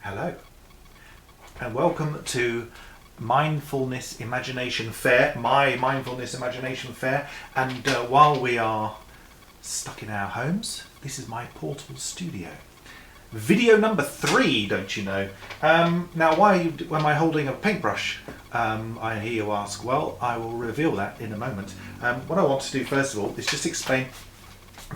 Hello, and welcome to Mindfulness Imagination Fair, my Mindfulness Imagination Fair. And while we are stuck in our homes, this is my portable studio. Video number 3, don't you know? Now, why am I holding a paintbrush? I hear you ask. Well, I will reveal that in a moment. What I want to do first of all is just explain.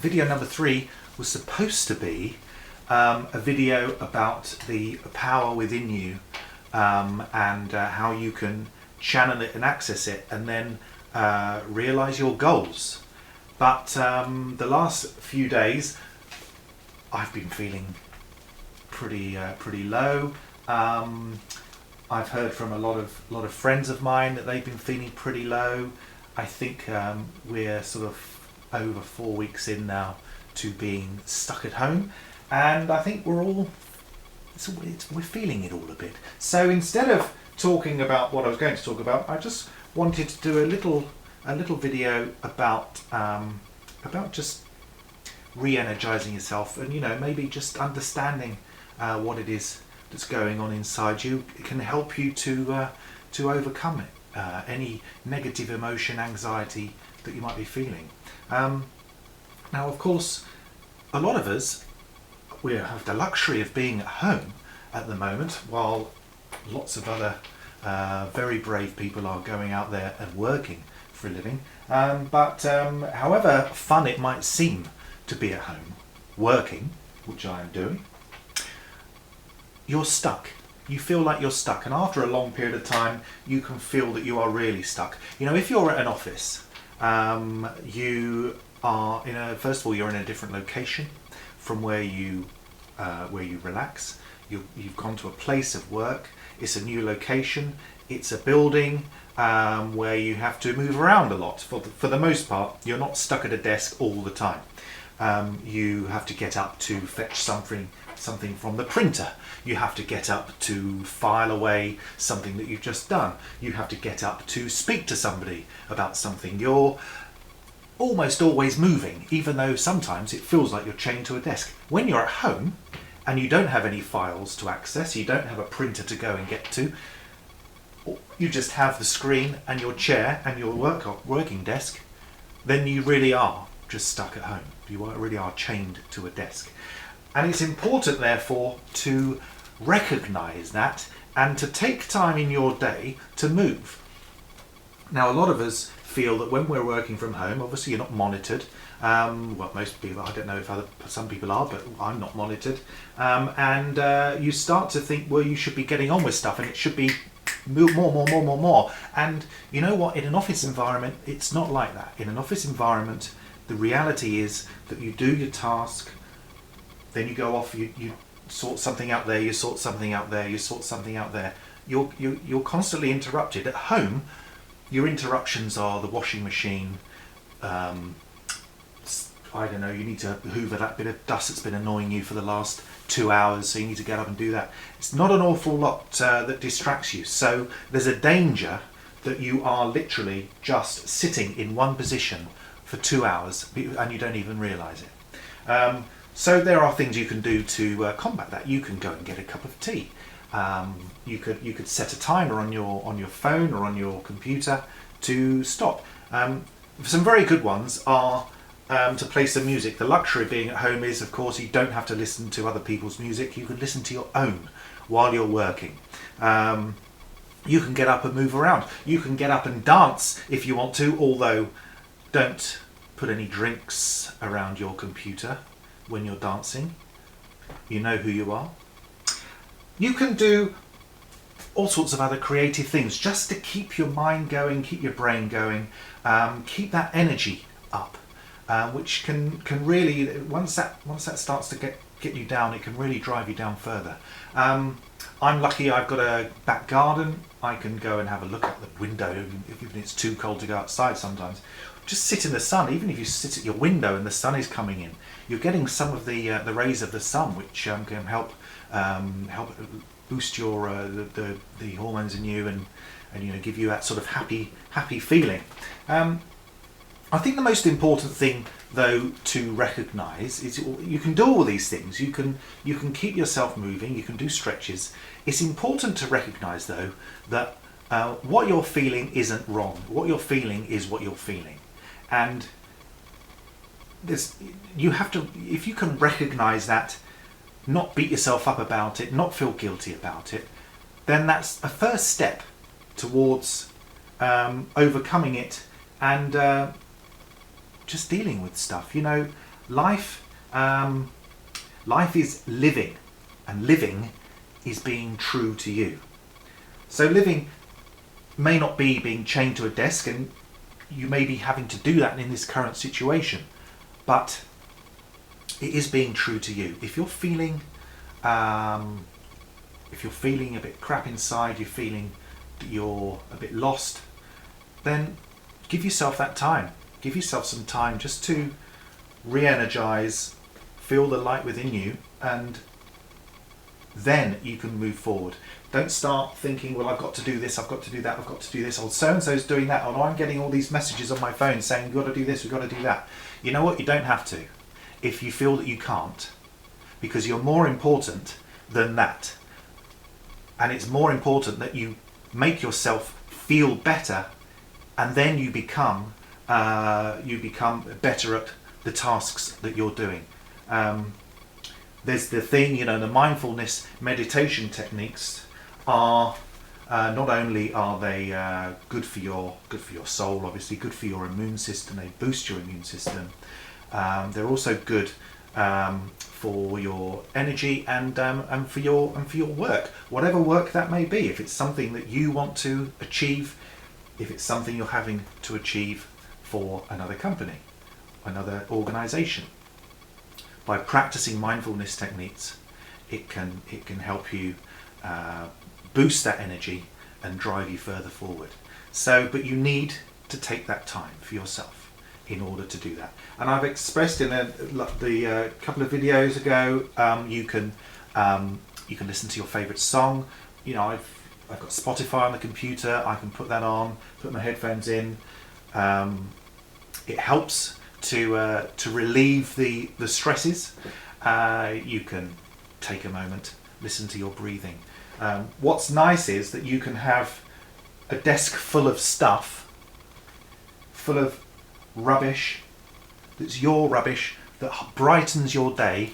Video number 3 was supposed to be a video about the power within you and how you can channel it and access it and then realize your goals. But the last few days I've been feeling pretty low. I've heard from a lot of friends of mine that they've been feeling pretty low. I think we're sort of over 4 weeks in now to being stuck at home, and I think we're feeling it all a bit. So instead of talking about what I was going to talk about, I just wanted to do a little video about just re-energizing yourself, and maybe just understanding what it is that's going on inside you. It can help you to overcome it, any negative emotion, anxiety that you might be feeling. Now, of course, a lot of us, we have the luxury of being at home at the moment, while lots of other very brave people are going out there and working for a living. But however fun it might seem to be at home working, which I am doing, you're stuck. You feel like you're stuck, and after a long period of time you can feel that you are really stuck. If you're at an office, you are first of all, you're in a different location from where you relax. You've gone to a place of work. It's a new location. It's a building where you have to move around a lot. For the most part, you're not stuck at a desk all the time. You have to get up to fetch something from the printer. You have to get up to file away something that you've just done. You have to get up to speak to somebody about something. You're almost always moving, even though sometimes it feels like you're chained to a desk. When you're at home and you don't have any files to access, you don't have a printer to go and get to, you just have the screen and your chair and your working desk, then you really are just stuck at home. You really are chained to a desk. And it's important, therefore, to recognize that and to take time in your day to move. Now, a lot of us feel that when we're working from home, obviously you're not monitored. Well, most people, I don't know if some people are, but I'm not monitored. And you start to think, well, you should be getting on with stuff, and it should be more. And you know what? In an office environment, it's not like that. In an office environment, the reality is that you do your task, then you go off, you sort something out there, you sort something out there, you sort something out there. You're constantly interrupted. At home, your interruptions are the washing machine. I don't know, you need to hoover that bit of dust that's been annoying you for the last 2 hours, so you need to get up and do that. It's not an awful lot that distracts you. So there's a danger that you are literally just sitting in one position for 2 hours and you don't even realize it. So there are things you can do to combat that. You can go and get a cup of tea. You could set a timer on your phone or on your computer to stop. Some very good ones are to play some music. The luxury of being at home is, of course, you don't have to listen to other people's music. You can listen to your own while you're working. You can get up and move around. You can get up and dance if you want to, although don't put any drinks around your computer when you're dancing. You know who you are. You can do all sorts of other creative things just to keep your mind going, keep your brain going, keep that energy up, which can really, once that starts to get you down, it can really drive you down further. I'm lucky I've got a back garden. I can go and have a look out the window, even if it's too cold to go outside sometimes. Just sit in the sun. Even if you sit at your window and the sun is coming in, you're getting some of the rays of the sun, which can help boost your the hormones in you and give you that sort of happy feeling. I think the most important thing, though, to recognise is you can do all these things. You can keep yourself moving. You can do stretches. It's important to recognise, though, that what you're feeling isn't wrong. What you're feeling is what you're feeling, and you have to. If you can recognise that, not beat yourself up about it, not feel guilty about it, then that's a first step towards overcoming it and just dealing with stuff. You know, life is living, and living is being true to you. So living may not be being chained to a desk, and you may be having to do that in this current situation, but it is being true to you. If you're feeling a bit crap inside, you're feeling that you're a bit lost, then give yourself that time. Give yourself some time just to re-energize, feel the light within you, and then you can move forward. Don't start thinking, well, I've got to do this, I've got to do that, I've got to do this, oh, so-and-so's doing that, oh, I'm getting all these messages on my phone saying, we've got to do this, we've got to do that. You know what? You don't have to if you feel that you can't, because you're more important than that. And it's more important that you make yourself feel better, and then you become better at the tasks that you're doing. There's the thing, you know, the mindfulness meditation techniques are not only are they good for your soul, obviously good for your immune system. They boost your immune system. They're also good for your energy and for your work, whatever work that may be. If it's something that you want to achieve, if it's something you're having to achieve for another company, another organization. By practicing mindfulness techniques, it can help you boost that energy and drive you further forward. So, but you need to take that time for yourself in order to do that. And I've expressed in the couple of videos ago, you can listen to your favorite song. You know, I've got Spotify on the computer. I can put that on, put my headphones in. It helps to relieve the stresses. You can take a moment, listen to your breathing. What's nice is that you can have a desk full of stuff, full of rubbish, that's your rubbish, that brightens your day,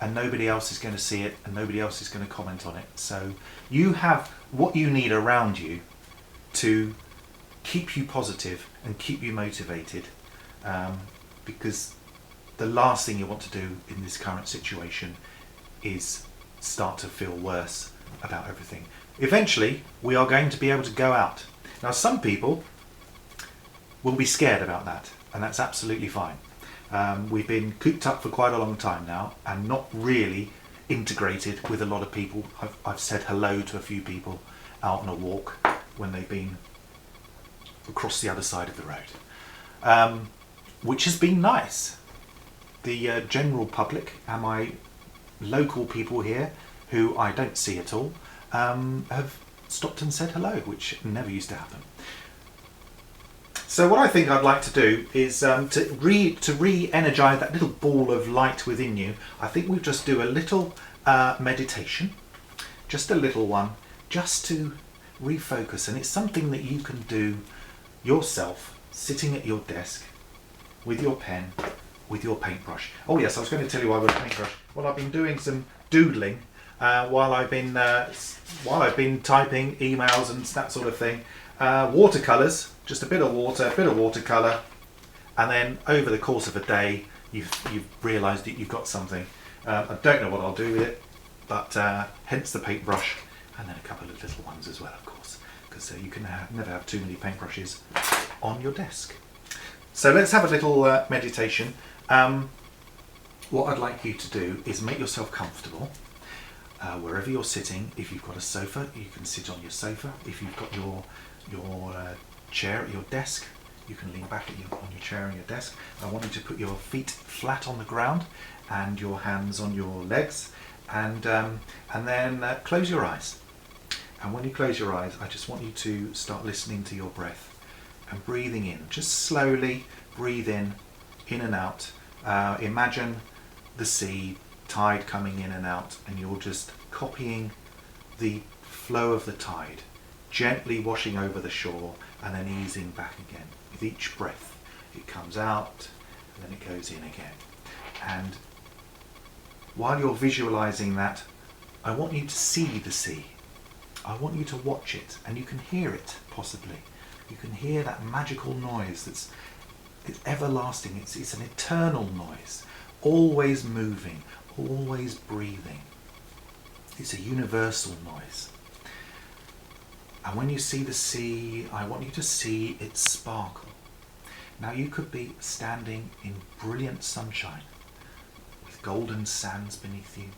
and nobody else is going to see it and nobody else is going to comment on it. So you have what you need around you to keep you positive and keep you motivated, because the last thing you want to do in this current situation is start to feel worse about everything. Eventually we are going to be able to go out. Now some people will be scared about that, and that's absolutely fine. We've been cooped up for quite a long time now and not really integrated with a lot of people. I've said hello to a few people out on a walk when they've been across the other side of the road, which has been nice. The general public and my local people here, who I don't see at all, have stopped and said hello, which never used to happen. So what I think I'd like to do is to re-energize that little ball of light within you. I think we'll just do a little meditation, just a little one, just to refocus. And it's something that you can do yourself, sitting at your desk, with your pen, with your paintbrush. Oh yes, I was going to tell you why with a paintbrush. Well, I've been doing some doodling while I've been typing emails and that sort of thing. Watercolours, just a bit of water, a bit of watercolour, and then over the course of a day you've realised that you've got something. I don't know what I'll do with it, but hence the paintbrush, and then a couple of little ones as well, of course, because you can never have too many paintbrushes on your desk. So let's have a little meditation. What I'd like you to do is make yourself comfortable wherever you're sitting. If you've got a sofa, you can sit on your sofa. If you've got your chair at your desk, you can lean back on your chair and your desk. I want you to put your feet flat on the ground and your hands on your legs, and then close your eyes. And when you close your eyes, I just want you to start listening to your breath. and breathing in. Just slowly breathe in and out. Imagine the sea, tide coming in and out, and you're just copying the flow of the tide, gently washing over the shore and then easing back again. With each breath, it comes out and then it goes in again. And while you're visualizing that, I want you to see the sea. I want you to watch it, and you can hear it possibly. You can hear that magical noise it's everlasting. It's an eternal noise, always moving, always breathing. It's a universal noise. And when you see the sea, I want you to see its sparkle. Now you could be standing in brilliant sunshine with golden sands beneath you.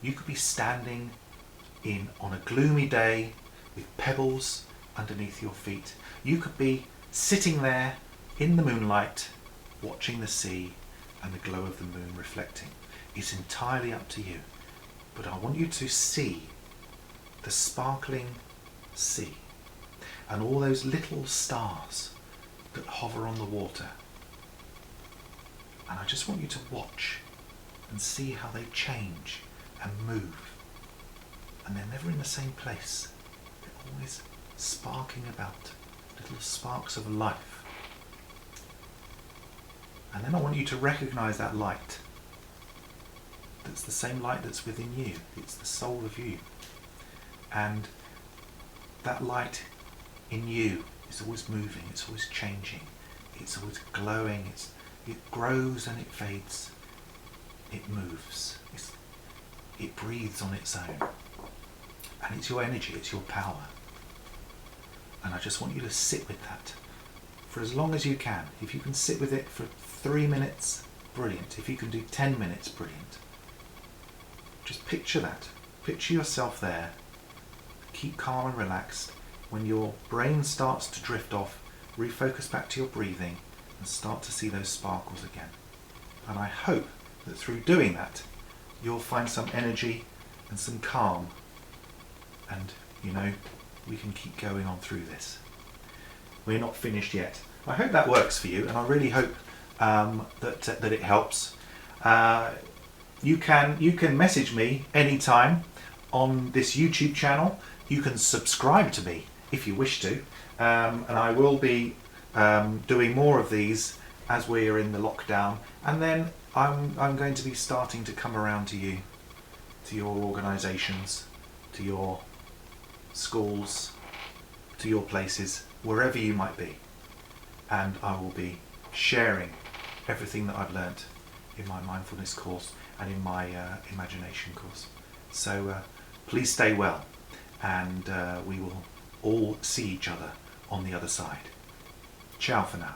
You could be standing on a gloomy day with pebbles underneath your feet. You could be sitting there in the moonlight watching the sea and the glow of the moon reflecting. It's entirely up to you. But I want you to see the sparkling sea and all those little stars that hover on the water. And I just want you to watch and see how they change and move. And they're never in the same place. They're always sparking about, little sparks of life. And then I want you to recognize that light. That's the same light that's within you. It's the soul of you. And that light in you is always moving, it's always changing, it's always glowing, it grows and it fades, it moves, it breathes on its own. And it's your energy, it's your power. And I just want you to sit with that for as long as you can. If you can sit with it for 3 minutes, brilliant. If you can do 10 minutes, brilliant. Just picture that. Picture yourself there. Keep calm and relaxed. When your brain starts to drift off, refocus back to your breathing and start to see those sparkles again. And I hope that through doing that, you'll find some energy and some calm. And, we can keep going on through this. We're not finished yet. I hope that works for you, and I really hope that it helps. You can message me anytime on this YouTube channel. You can subscribe to me if you wish to, and I will be doing more of these as we are in the lockdown. And then I'm going to be starting to come around to you, to your organisations, to your schools, to your places, wherever you might be, and I will be sharing everything that I've learnt in my mindfulness course and in my imagination course. So please stay well, and we will all see each other on the other side. Ciao for now.